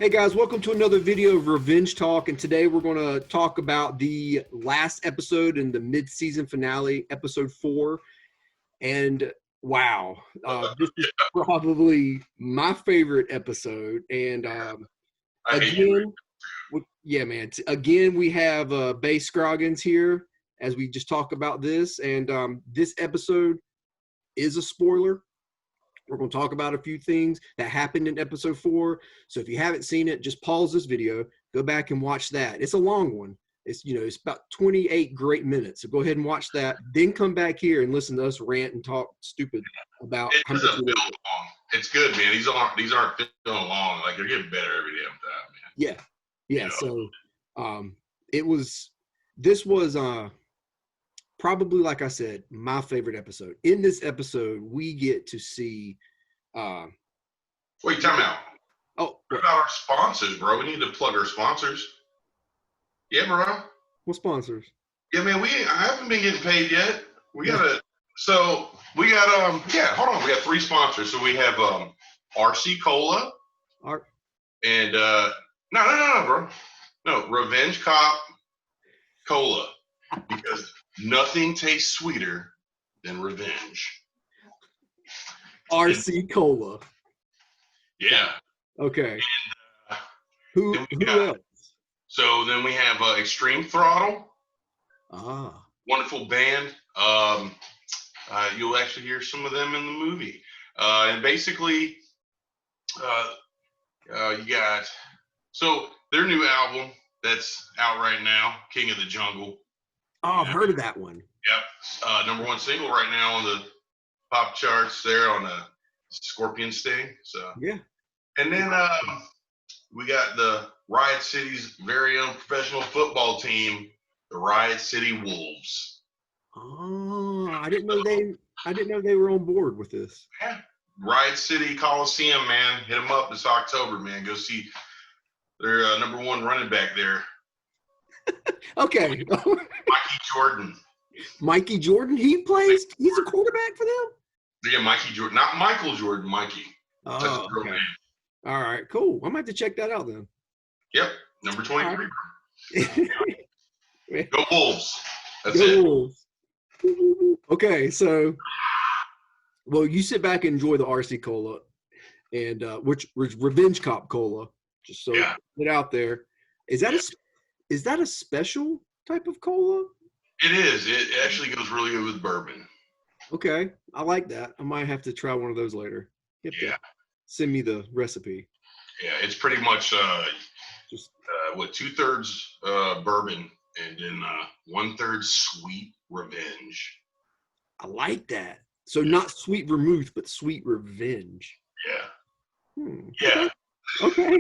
Hey guys, welcome to another video of Revenge Talk, and today we're going to talk about the last episode in the mid-season finale, episode 4. And wow, this is probably my favorite episode. And I hate you. again, yeah, man. Again, we have Bay Scroggins here as we just talk about this. And this episode is a spoiler. We're going to talk about a few things that happened in episode 4. So if you haven't seen it, just pause this video, go back and watch that. It's a long one. It's about 28 great minutes. So go ahead and watch that. Then come back here and listen to us rant and talk stupid about It how much doesn't feel long. It's good, man. These aren't feeling long. Like they're getting better every damn time, man. Yeah. You know? So this was probably, like I said, my favorite episode. In this episode, we get to see Wait, time out. Oh, what about our sponsors, bro? We need to plug our sponsors. Yeah, bro. What sponsors? Yeah, man. I haven't been getting paid yet. We got hold on. We got 3 sponsors. So we have RC Cola. And no, bro. No, Revenge Cop Cola. Because nothing tastes sweeter than revenge. RC Cola. Yeah. Okay. And, who else? So then we have Extreme Throttle. Wonderful band. You'll actually hear some of them in the movie. And basically, you got their new album that's out right now, King of the Jungle. Oh, I've heard of that one. Yep. Number 1 single right now on the pop charts there on a Scorpion Sting. So yeah. And then we got the Riot City's very own professional football team, the Riot City Wolves. Oh, I didn't know they were on board with this. Yeah. Riot City Coliseum, man. Hit them up this October, man. Go see their number 1 running back there. Okay. Mikey Jordan. Mikey Jordan? He's a quarterback for them? Yeah, Mikey Jordan. Not Michael Jordan, Mikey. Oh, okay. Name. All right, cool. I might have to check that out then. Yep, number 23. Right. Go Wolves. That's Go it. Wolves. Okay, so, well, you sit back and enjoy the RC Cola, and which Revenge Cop Cola, just so get out there. Is that a special type of cola? It is. It actually goes really good with bourbon. Okay, I like that. I might have to try one of those later. Send me the recipe. Yeah, it's pretty much just 2/3 bourbon and then 1/3 sweet revenge. I like that. So not sweet vermouth, but sweet revenge. Yeah. Yeah. Okay.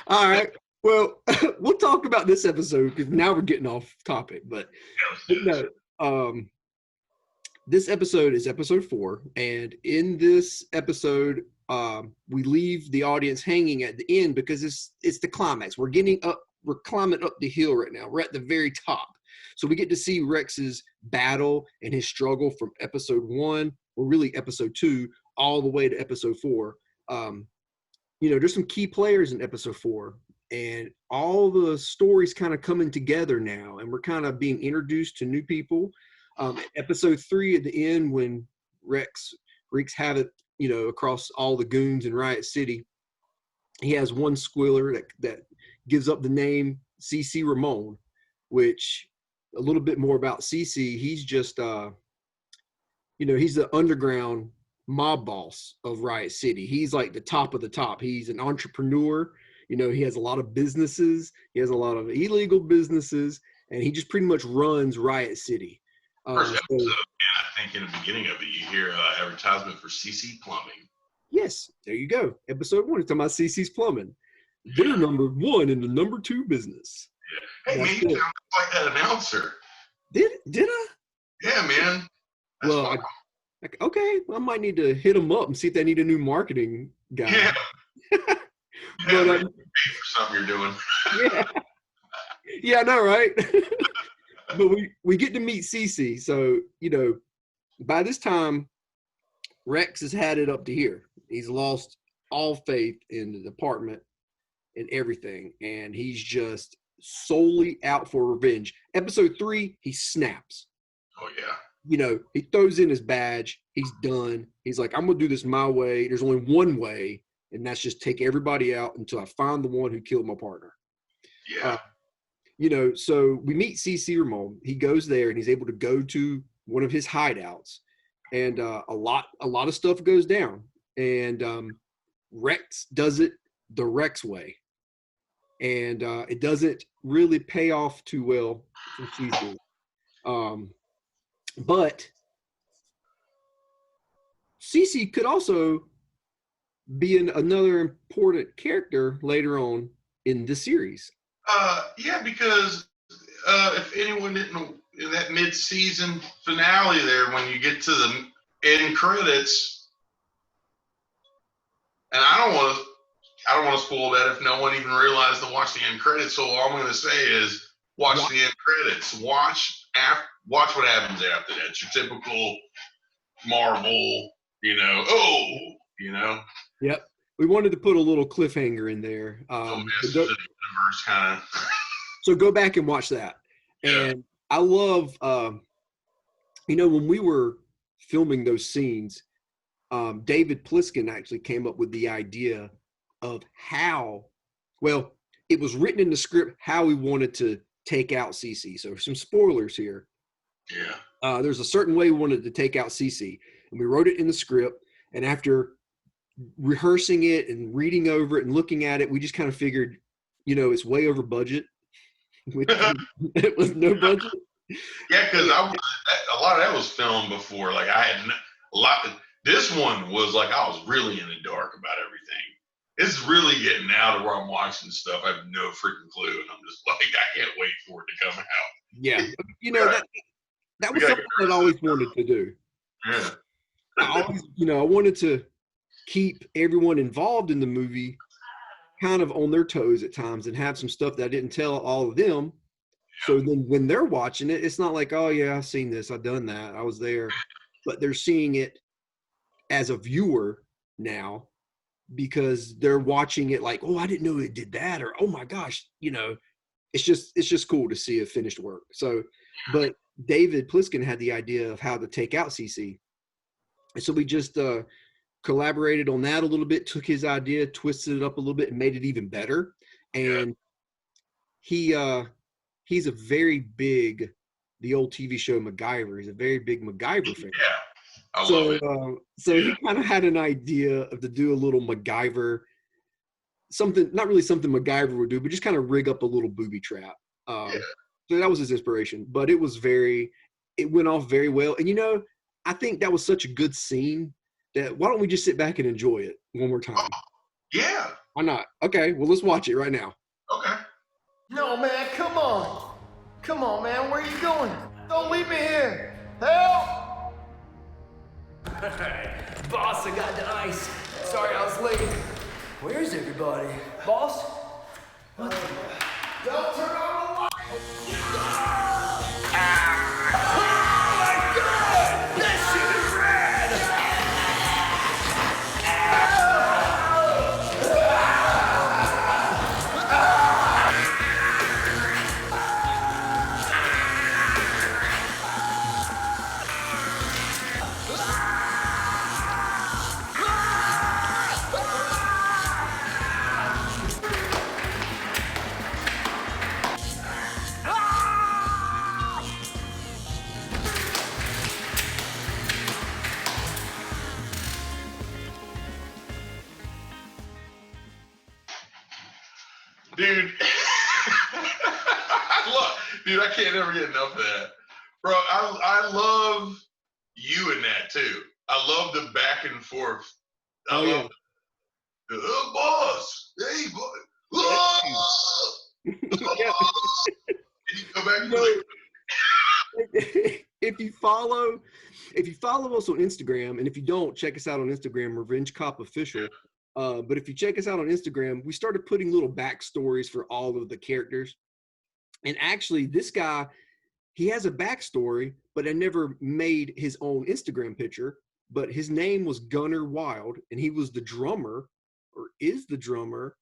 All right. Well, we'll talk about this episode because now we're getting off topic. But this episode is episode 4, and in this episode, we leave the audience hanging at the end because it's the climax. We're climbing up the hill right now. We're at the very top, so we get to see Rex's battle and his struggle from episode 1, or really episode 2, all the way to episode 4. There's some key players in episode 4. And all the stories kind of coming together now, and we're kind of being introduced to new people. Episode 3 at the end, when Rex wreaks havoc, across all the goons in Riot City, he has one squealer that gives up the name CC Ramon, which a little bit more about CC. He's just, he's the underground mob boss of Riot City. He's like the top of the top. He's an entrepreneur. He has a lot of businesses. He has a lot of illegal businesses, and he just pretty much runs Riot City. First episode, I think in the beginning of it, you hear advertisement for CC Plumbing. Yes, there you go. Episode 1 is talking about CC's Plumbing. They're number 1 in the number 2 business. Yeah. Hey, man, you sound like that announcer. Did I? Yeah, man. Well, okay. I might need to hit them up and see if they need a new marketing guy. Yeah. But, for something you're doing. Yeah, I know, right? But we get to meet Cece. So, by this time, Rex has had it up to here. He's lost all faith in the department and everything, and he's just solely out for revenge. Episode 3, he snaps. Oh yeah. You know, he throws in his badge. He's done. He's like, I'm gonna do this my way. There's only one way, and that's just take everybody out until I find the one who killed my partner. Yeah. You know, so we meet CC Ramon. He goes there and he's able to go to one of his hideouts, and a lot of stuff goes down. And Rex does it the Rex way, and it doesn't really pay off too well for CC. But CC could also be another important character later on in the series. Yeah, because if anyone didn't know, in that mid-season finale there, when you get to the end credits, and I don't want to spoil that if no one even realized to watch the end credits. So all I'm going to say is watch the end credits. Watch what happens after that. It's your typical Marvel, Yep. We wanted to put a little cliffhanger in there. Universe kind of. So go back and watch that. Yeah. And I love, when we were filming those scenes, David Pliskin actually came up with the idea of how, well, it was written in the script how we wanted to take out CC. So some spoilers here. Yeah. There's a certain way we wanted to take out CC, and we wrote it in the script. And after rehearsing it and reading over it and looking at it, we just kind of figured, it's way over budget. It was no budget. Yeah, because a lot of that was filmed before. Like I had a lot. This one was like I was really in the dark about everything. It's really getting now to where I'm watching stuff. I have no freaking clue, and I'm just like, I can't wait for it to come out. Yeah, that was something that I always wanted to do. Yeah, I wanted to keep everyone involved in the movie kind of on their toes at times and have some stuff that I didn't tell all of them. So then when they're watching it, it's not like, oh yeah, I've seen this, I've done that, I was there. But they're seeing it as a viewer now because they're watching it like, oh, I didn't know it did that, or oh my gosh, it's just cool to see a finished work. So, but David Pliskin had the idea of how to take out CC. And so we just collaborated on that a little bit, took his idea, twisted it up a little bit, and made it even better. And he's a very big, the old TV show MacGyver. He's a very big MacGyver fan. Yeah, I love it. So he kind of had an idea of to do a little MacGyver, something, not really something MacGyver would do, but just kind of rig up a little booby trap. So that was his inspiration, but it went off very well. And I think that was such a good scene that why don't we just sit back and enjoy it one more time? Yeah. Why not? Okay, well, let's watch it right now. Okay. No, man, come on. Come on, man, where are you going? Don't leave me here. Help! Boss, I got the ice. Sorry I was late. Where's everybody? Boss? What the... Don't turn on the light! Dude, I can't ever get enough of that. Bro, I love you in that too. I love the back and forth. I love the boss. Hey, boy. Can you go back and if you follow us on Instagram, and if you don't, check us out on Instagram, Revenge Cop Official. But if you check us out on Instagram, we started putting little backstories for all of the characters. And actually, this guy, he has a backstory, but I never made his own Instagram picture. But his name was Gunnar Wild, and he was the drummer or is the drummer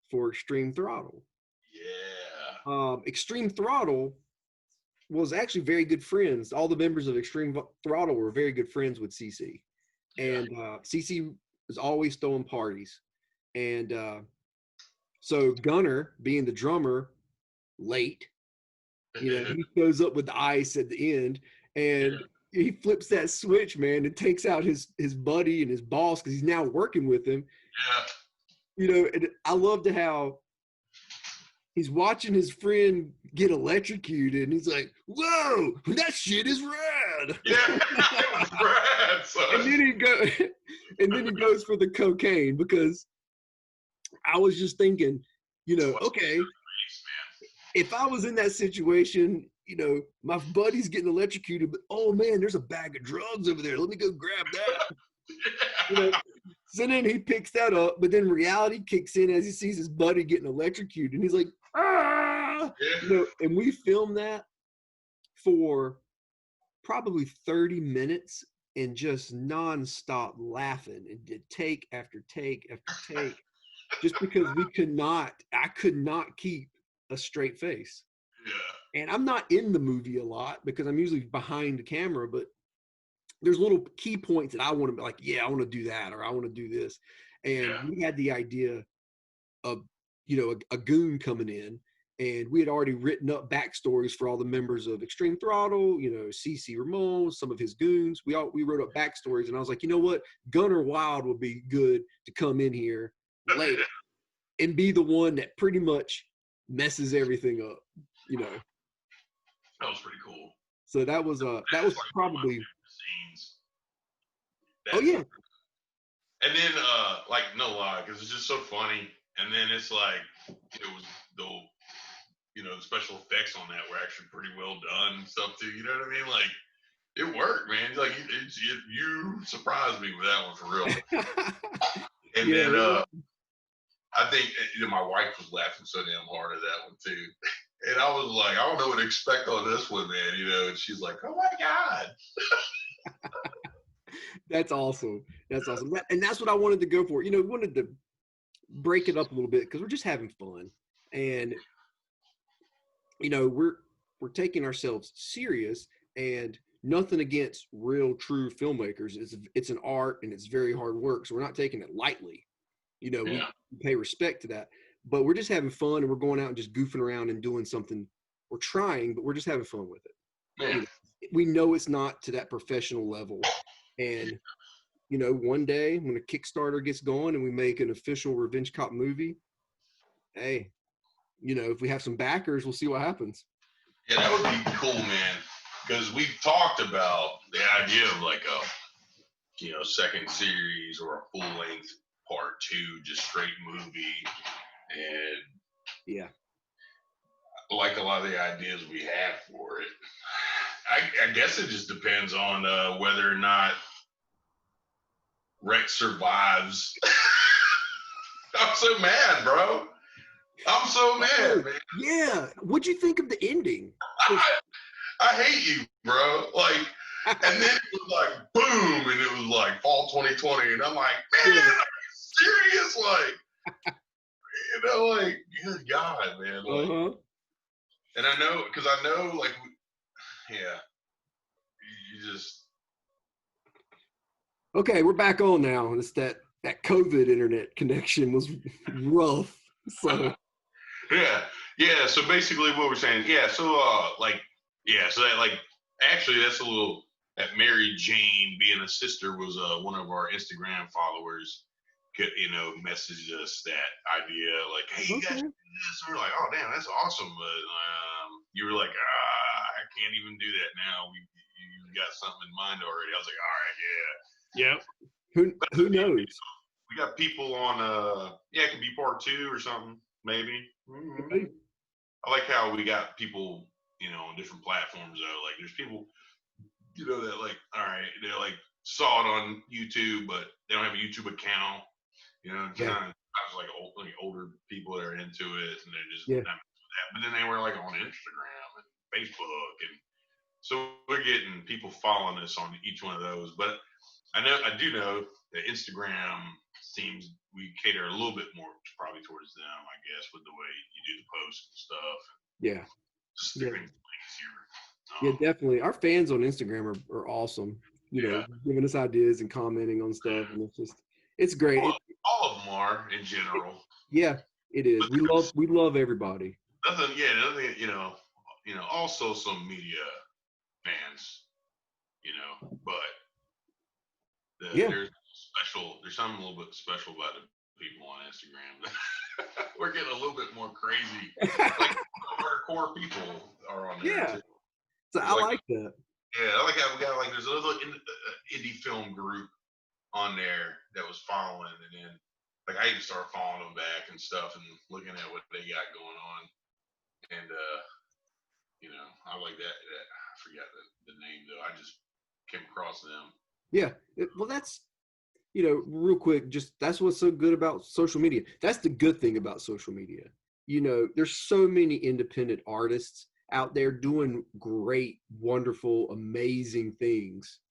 for Extreme Throttle. Extreme Throttle was actually very good friends. All the members of Extreme Throttle were very good friends with CC. And CC was always throwing parties. And so Gunner, being the drummer, late, he shows up with the ice at the end, and he flips that switch, man, and takes out his buddy and his boss because he's now working with him. And I loved how he's watching his friend get electrocuted, and he's like, "Whoa, that shit is rad!" Yeah, it was rad, son. And then he goes for the cocaine, because I was just thinking, okay, if I was in that situation, my buddy's getting electrocuted, but oh man, there's a bag of drugs over there. Let me go grab that. So then he picks that up, but then reality kicks in as he sees his buddy getting electrocuted, and he's like, ah! And we filmed that for probably 30 minutes and just nonstop laughing, and did take after take after take, just because I could not keep a straight face. And I'm not in the movie a lot because I'm usually behind the camera, but there's little key points that I want to be like, I want to do that, or I want to do this. And we had the idea of, a goon coming in, and we had already written up backstories for all the members of Extreme Throttle, CC Ramon, some of his goons. We wrote up backstories, and I was like, you know what? Gunner Wild would be good to come in here later and be the one that pretty much messes everything up, That was pretty cool. So that was probably scenes. Oh yeah. And then no lie, because it's just so funny. And then it's like it was the special effects on that were actually pretty well done and stuff too. You know what I mean? Like it worked, man. Like you surprised me with that one for real. And then I think my wife was laughing so damn hard at that one too. And I was like, I don't know what to expect on this one, man. And she's like, oh my God. That's awesome. That's awesome. And that's what I wanted to go for. We wanted to break it up a little bit because we're just having fun. And, we're taking ourselves serious, and nothing against real, true filmmakers. It's an art, and it's very hard work. So we're not taking it lightly. We pay respect to that. But we're just having fun, and we're going out and just goofing around and doing something. We're trying, but we're just having fun with it. We know it's not to that professional level. And, one day when a Kickstarter gets going and we make an official Revenge Cop movie, hey, if we have some backers, we'll see what happens. Yeah, that would be cool, man. Because we've talked about the idea of like a, second series or a full-length part 2, just straight movie. And like a lot of the ideas we have for it. I guess it just depends on whether or not Rex survives. I'm so mad, bro. I'm so mad, man. Yeah. What'd you think of the ending? I hate you, bro. Like, and then it was like, boom, and it was like fall 2020. And I'm like, man, are you serious? Like, like, good God, man. Like, and I know, because I know, like, you just. Okay, we're back on now. It's that COVID internet connection was rough. So. Yeah. So basically, what we're saying, so that like actually that's a little that Mary Jane being a sister was one of our Instagram followers. Messaged us that idea, like, hey, you guys do this. And we're like, oh damn, that's awesome. But you were like, I can't even do that now. You got something in mind already. I was like, all right, yeah. Who knows? We got people on it could be part 2 or something, maybe. Mm-hmm. I like how we got people, on different platforms though. Like there's people, that like, all right, they like saw it on YouTube, but they don't have a YouTube account. Kind of like older people that are into it, and they're just not into that. But then they were like on Instagram and Facebook, and so we're getting people following us on each one of those. But I do know that Instagram seems we cater a little bit more probably towards them, I guess, with the way you do the posts and stuff. Yeah. Just Yeah. easier. Yeah, definitely. Our fans on Instagram are awesome. You know, giving us ideas and commenting on stuff, and it's great. All of them are in general. Yeah, it is. We love everybody. Nothing, all social media fans, but there's something a little bit special about the people on Instagram. We're getting a little bit more crazy. Like hardcore people are on there. Yeah. So I like that. Yeah, I like how we got there's a little indie film group on there that was following, and then I even started following them back and stuff and looking at what they got going on, and I like that. I forgot the name though. I just came across them. Yeah, well, that's real quick. Just that's what's so good about social media. That's the good thing about social media. There's so many independent artists out there doing great, wonderful, amazing things.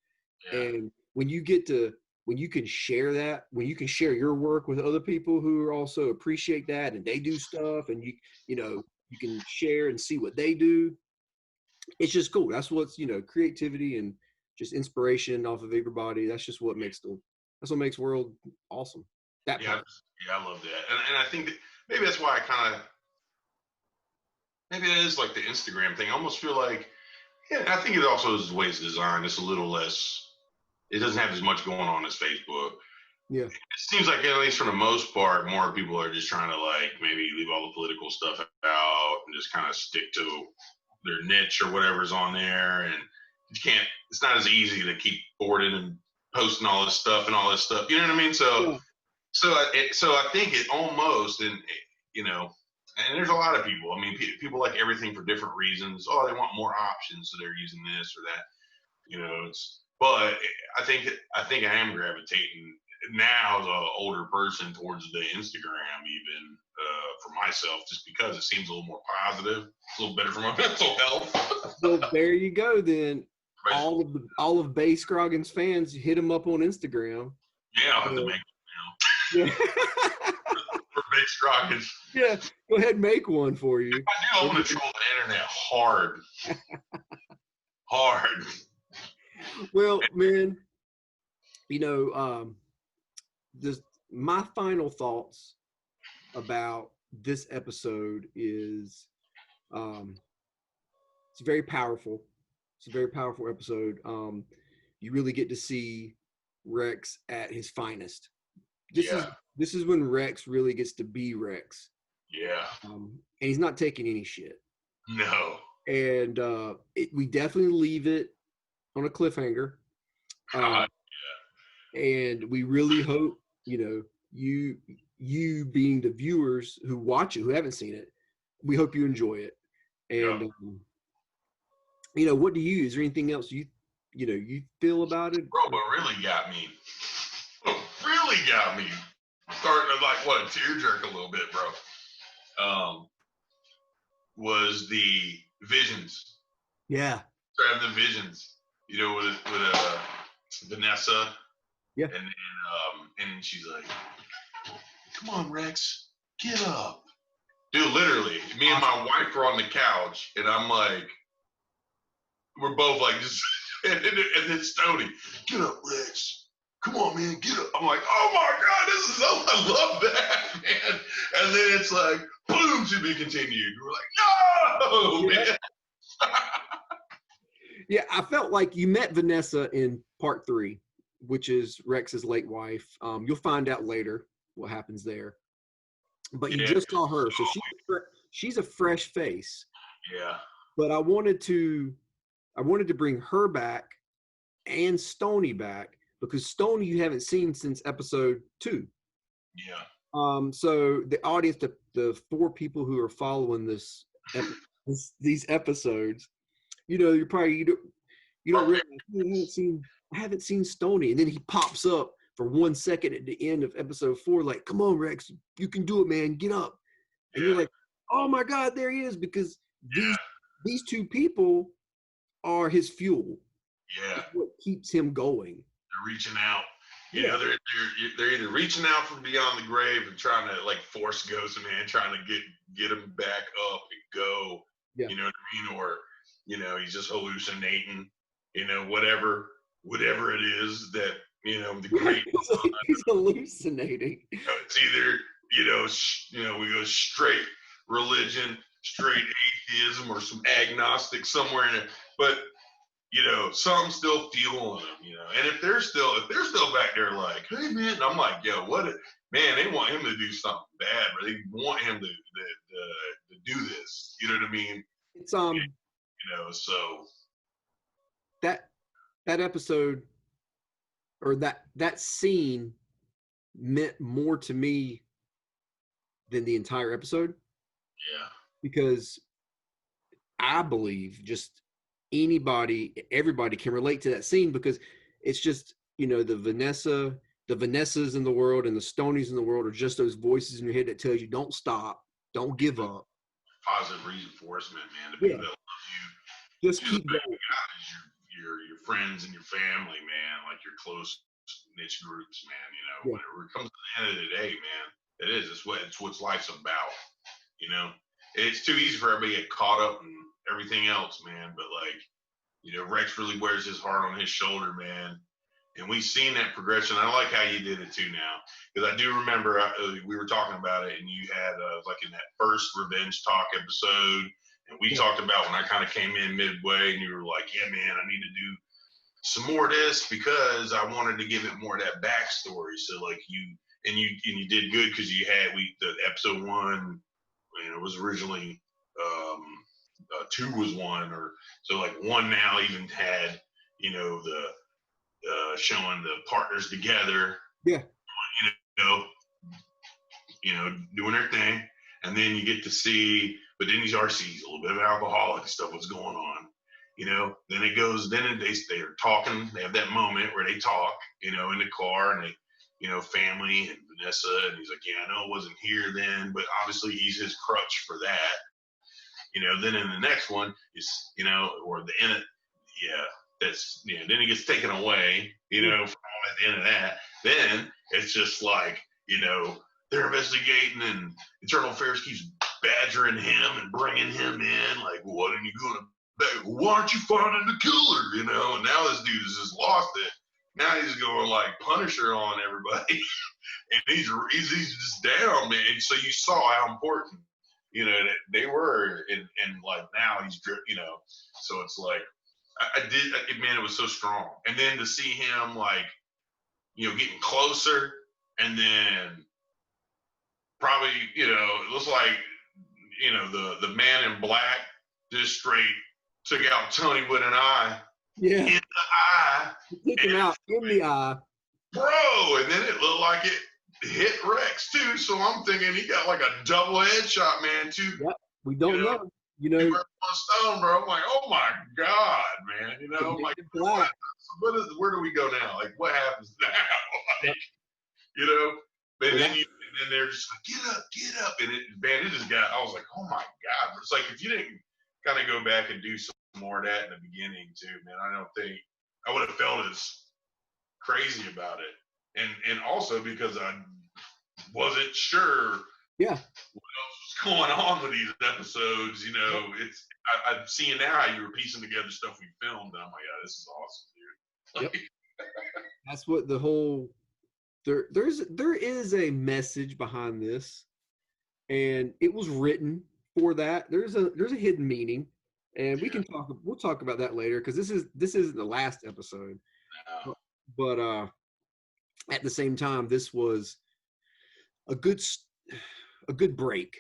Yeah. And when you can share that, when you can share your work with other people who are also appreciate that and they do stuff, and you can share and see what they do, it's just cool. That's what's, creativity and just inspiration off of everybody. That's just what makes world awesome. I love that. And I think that maybe that's why maybe it is like the Instagram thing. I almost feel like, I think it also is the way it's designed. It's a little less, it doesn't have as much going on as Facebook. Yeah. It seems like, at least for the most part, more people are just trying to maybe leave all the political stuff out and just kind of stick to their niche or whatever's on there. And it's not as easy to keep boarding and posting all this stuff. You know what I mean? So, yeah. So I think it almost, and there's a lot of people. I mean, people like everything for different reasons. Oh, they want more options, so they're using this or that. But I think I am gravitating now as an older person towards the Instagram, even for myself, just because it seems a little more positive, a little better for my mental health. So there you go, then. All of Bay Scroggins fans, hit him up on Instagram. Yeah, I'll have to make one now. Yeah. For Bay Scroggins. Yeah, go ahead and make one for you. I want to troll the internet hard. Hard. Well, man, my final thoughts about this episode is it's very powerful. It's a very powerful episode. You really get to see Rex at his finest. This is when Rex really gets to be Rex. Yeah. And he's not taking any shit. No. And we definitely leave it on a cliffhanger. And we really hope, you being the viewers who watch it, who haven't seen it, we hope you enjoy it. And what do is there anything else you feel about it? Bro, what really got me starting to tearjerk a little bit, bro, was the visions. Yeah. Having the visions, with Vanessa. Yeah. And she's like, come on, Rex, get up. Dude, literally, me and my wife were on the couch, and I'm like, we're both just, and then Stoney, get up, Rex. Come on, man, get up. I'm like, oh my God, I love that, man. And then it's like, boom, to be continued. We're like, no, man. Yeah, I felt like you met Vanessa in part 3, which is Rex's late wife. You'll find out later what happens there. But you just saw her, so she's a fresh face. Yeah. But I wanted to bring her back and Stoney back, because Stoney you haven't seen since episode 2. Yeah. So the audience, the 4 people who are following these episodes, you probably you don't realize I haven't seen Stoney, and then he pops up for 1 second at the end of episode 4, like, come on, Rex, you can do it, man, get up. And you're like, oh my God, there he is, because these 2 people are his fuel. Yeah. It's what keeps him going. they're reaching out. You know, they're either reaching out from beyond the grave and trying to like force Ghost Man, trying to get him back up and go. Yeah. You know what I mean? Or, you know, he's just hallucinating. You know, whatever it is that, you know, the great. He's hallucinating. You know, it's either we go straight religion, straight atheism, or some agnostic somewhere in it, but. You know, some still feeling them, you know, and if they're still back there like, hey man, and I'm like, yo, man, they want him to do something bad, but they want him to do this. You know what I mean? It's you know, so that episode or that scene meant more to me than the entire episode. Yeah. Because I believe just everybody can relate to that scene, because it's just, you know, the Vanessas in the world and the Stonies in the world are just those voices in your head that tells you don't stop, don't give up. Positive reinforcement, man. The people that love you, just keep going. Your friends and your family, man, like your close niche groups, man. You know, whenever it comes to the end of the day, man, it is. It's what life's about. You know, it's too easy for everybody to get caught up in everything else, man. But like, you know, Rex really wears his heart on his shoulder, man. And we've seen that progression. I like how you did it too now, because I do remember we were talking about it, and you had like in that first Revenge Talk episode, and we talked about when I kind of came in midway, and you were like, "Yeah, man, I need to do some more of this because I wanted to give it more of that backstory." So like you did good, because you had the episode 1, you know, was originally 2 was 1, or so like 1 now even had, you know, the showing the partners together, you know, doing their thing, and then you get to see, but then these RCs, a little bit of alcoholic stuff, what's going on, you know. Then it goes, then they're talking, they have that moment where they talk, you know, in the car, and they, you know, family and Vanessa, and he's like, yeah, I know it wasn't here then, but obviously he's his crutch for that, you know. Then in the next one is, you know, or the end of, then it gets taken away, you know, from at the end of that. Then it's just like, you know, they're investigating, and Internal Affairs keeps badgering him and bringing him in, like, why didn't you go to bed? Why aren't you finding the killer, you know? And now this dude has just lost it. Now he's going like Punisher on everybody, and he's just down, man. And so you saw how important, you know, that they were, and like now he's, you know, so it's like, man, it was so strong. And then to see him, like, you know, getting closer, and then probably, you know, it looks like, you know, the man in black just straight took out Tony with an eye. Yeah. In the eye. Took him out in the eye. Bro, and then it looked like it hit Rex too. So I'm thinking he got like a double headshot, man, too. Yep. We don't know. You know, stone, bro. I'm like, oh my God, man. You know, I'm like, where do we go now? Like, what happens now? Like, you know, and then they're just like, get up. And it just got, I was like, oh my God. But it's like, if you didn't kind of go back and do some more of that in the beginning too, man, I don't think I would have felt as crazy about it. And also because I wasn't sure what else was going on with these episodes, you know. I'm seeing now how you were piecing together stuff we filmed, and I'm like, yeah, this is awesome, dude. Like, that's what the whole there is a message behind this, and it was written for that. There's a hidden meaning, and we'll talk about that later, because this isn't the last episode. No. But at the same time, this was a good break.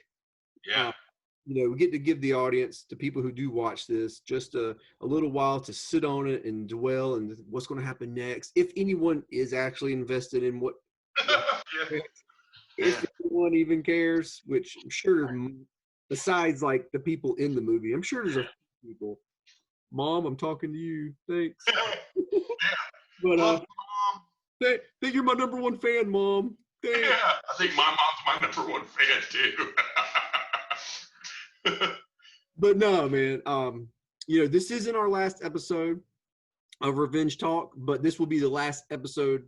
Yeah. You know, we get to give the audience, to people who do watch this, just a little while to sit on it and dwell and what's going to happen next. If anyone is actually invested in what, if anyone even cares, which I'm sure, besides like the people in the movie, I'm sure there's a few people. Mom, I'm talking to you. Thanks. But think you're my number one fan, Mom. Thanks. Yeah, I think my mom's my number one fan too. But no, man. You know, this isn't our last episode. of Revenge Talk, but this will be the last episode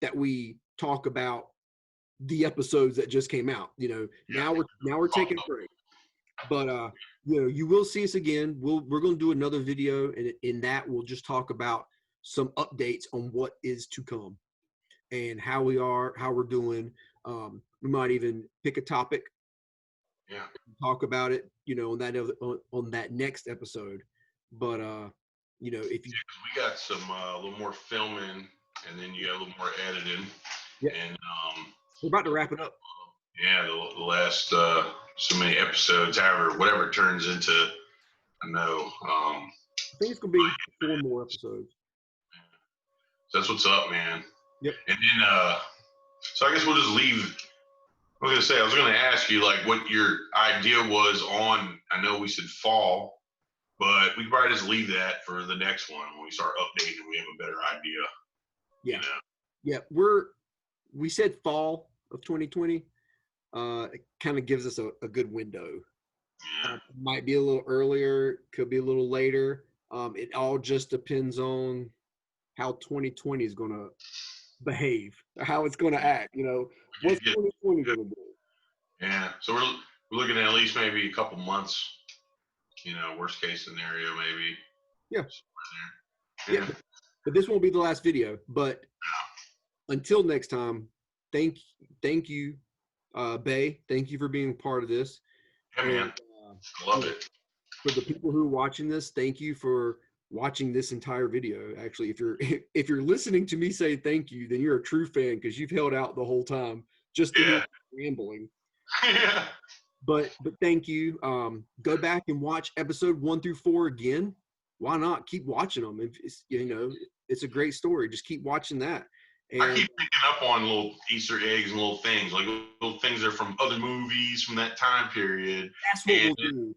that we talk about the episodes that just came out. Now we're taking a break, but you will see us again. We're going to do another video, and in that we'll just talk about some updates on what is to come and how we're doing. We might even pick a topic, talk about it, on that next episode. But if you, we got some a little more filming, and then you got a little more editing, and we're about to wrap it up. Yeah, the last so many episodes, whatever it turns into. I know. I think it's gonna be 4 more episodes. So that's what's up, man. Yep. And then, so I guess we'll just leave. I was gonna ask you like what your idea was on. I know we said fall, but we could probably just leave that for the next one when we start updating and we have a better idea. Yeah. Yeah. We said fall of 2020. It kind of gives us a good window. Yeah. Might be a little earlier, could be a little later. It all just depends on how 2020 is going to behave, how it's going to act. What's 2020 going to do? Yeah. So we're looking at least maybe a couple months. Worst case scenario, maybe. Yeah. Yeah. But this won't be the last video. But until next time, thank you, Bay. Thank you for being a part of this. Yeah, man. I love it. For the people who are watching this, thank you for watching this entire video. Actually, if you're listening to me say thank you, then you're a true fan because you've held out the whole time just to hear rambling. Yeah. But thank you. Go back and watch episode 1 through 4 again. Why not? Keep watching them. It's a great story. Just keep watching that. And I keep picking up on little Easter eggs and little things, like little things that are from other movies from that time period. That's what we'll do.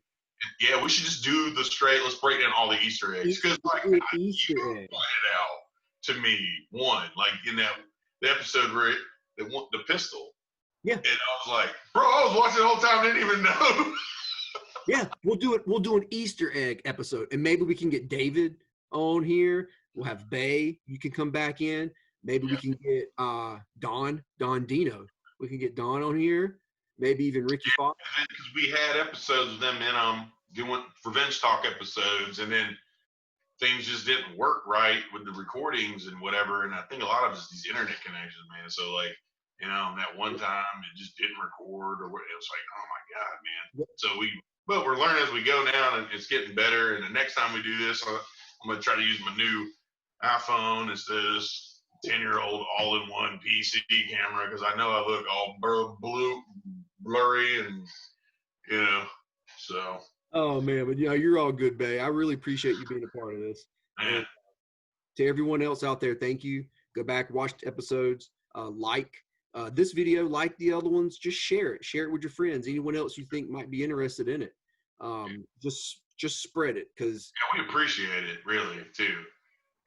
Yeah, we should just do let's break down all the Easter eggs. Because you pointed out to me one, like in the episode where the pistol. Yeah. And I was like, bro, I was watching the whole time, didn't even know. Yeah, we'll do it. We'll do an Easter egg episode. And maybe we can get David on here. We'll have Bay. You can come back in. Maybe we can get Don Dino. We can get Don on here. Maybe even Ricky Fox. Because we had episodes of them in doing Revenge Talk episodes, and then things just didn't work right with the recordings and whatever. And I think a lot of it's these internet connections, man. So like, that one time it just didn't record, or it was like, oh my God, man. So but we're learning as we go now, and it's getting better. And the next time we do this, I'm gonna try to use my new iPhone instead of this 10-year-old all-in-one PC camera, because I know I look all blurry, and so. Oh man, but you're all good, Bay. I really appreciate you being a part of this. And to everyone else out there, thank you. Go back, watch the episodes, like this video, like the other ones. Just share it with your friends. Anyone else you think might be interested in it. Just spread it, because we appreciate it really too.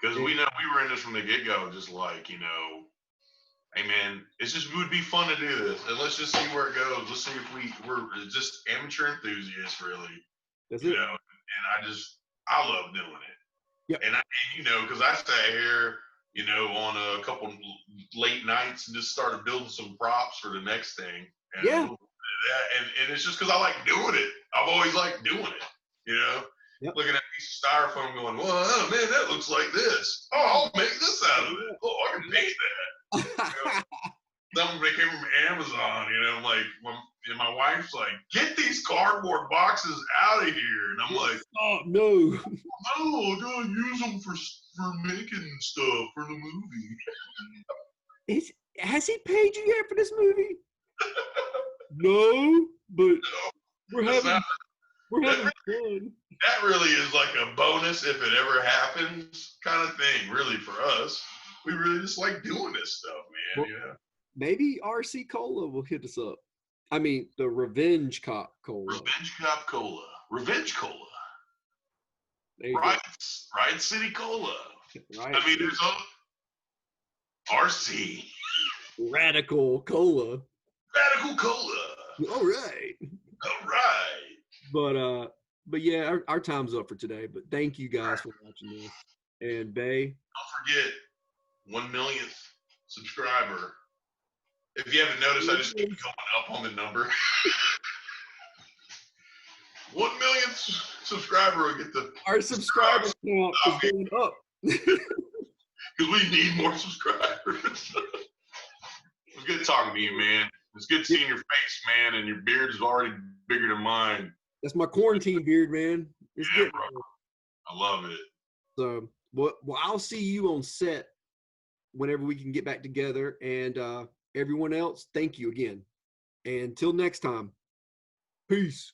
Because we know we were in this from the get-go, just like, hey, man, it would be fun to do this. And let's just see where it goes. Let's see if we're just amateur enthusiasts, really. That's it. And I love doing it. Yep. And because I sat here, on a couple late nights and just started building some props for the next thing. And yeah. And it's just because I like doing it. I've always liked doing it, Yep. Looking at a piece of styrofoam going, well, oh, man, that looks like this. Oh, I'll make this out of it. Oh, I can paint that. Something that came from Amazon, I'm like, and my wife's like, get these cardboard boxes out of here. And I'm like, oh, no. No, I'm going to use them for making stuff for the movie. Has he paid you yet for this movie? No, but we're having fun. That really is like a bonus if it ever happens kind of thing, really, for us. We really just like doing this stuff, man. Well, maybe RC Cola will hit us up. I mean, the Revenge Cop Cola. Revenge Cop Cola. Revenge Cola. Riot City Cola. Right. I mean, there's RC. Radical Cola. Radical Cola. All right. All right. But yeah, our time's up for today. But thank you guys for watching this. And Bay. Don't forget, 1 millionth subscriber. If you haven't noticed, I just keep going up on the number. 1 millionth subscriber will get the. Our subscriber count is going up. Because we need more subscribers. It's good talking to you, man. It's good seeing your face, man, and your beard is already bigger than mine. That's my quarantine beard, man. It's good. Bro. I love it. So, well, I'll see you on set whenever we can get back together. And everyone else, thank you again. And until next time, peace.